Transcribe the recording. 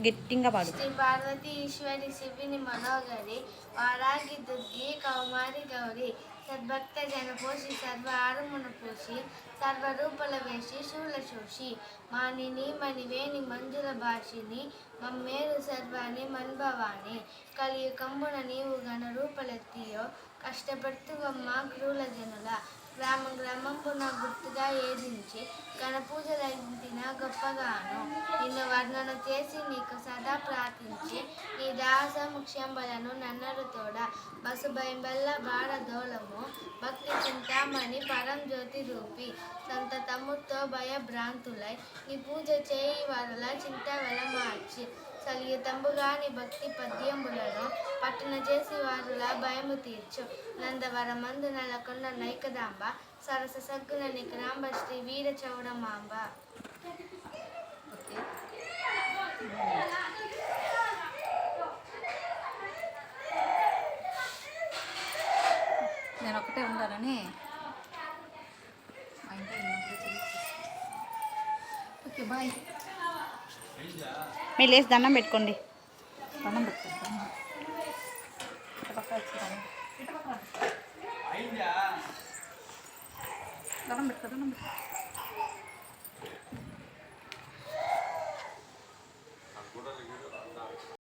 గట్టిగా పాడు. శ్రీ పార్వతి ఈశ్వరి శివుని మనోగరి వారాగి దుర్గి కౌమారి గౌరి సద్భక్త జనపోషి సర్వ ఆరుమున పోషి సర్వరూపల వేషి శూలశోషి మానిని మణివేణి మంజుల భాషిని మమ్మేరు సర్వాణి మన్భవాణి కలియుగంబున నీవు గణ రూపలెత్తియో కష్టపడుతువమ్మ క్రూల జనుల గ్రామం గ్రామంపున గుర్తుగా ఏదించి గణపూజలంటిన గొప్పగాను నిన్ను వర్ణన చేసి నీకు సదా ప్రార్థించి నీ దాస ముఖ్యంబలను నన్నరు తోడ బసుభయంబల్ల బాడదోళము భక్తి చింతామణి పరం జ్యోతి రూపి సంతతముతో భయభ్రాంతులై నీ పూజ చేయి వరల చింతవెల మార్చి సలియుతంబుగాని భక్తి పద్యంబులను పట్టణ చేసి వారుల భయము తీర్చు నందవరమందు నలకొండ నైకదాంబ సరస సగ్గుల నికరాంబ శ్రీ వీర చౌడమాంబ. నేను ఒకటే ఉండాలని. Okay bye. మీరు లేచి దండం పెట్టుకోండి. దండం పెట్టుకోండి. దండం పెట్టుకో.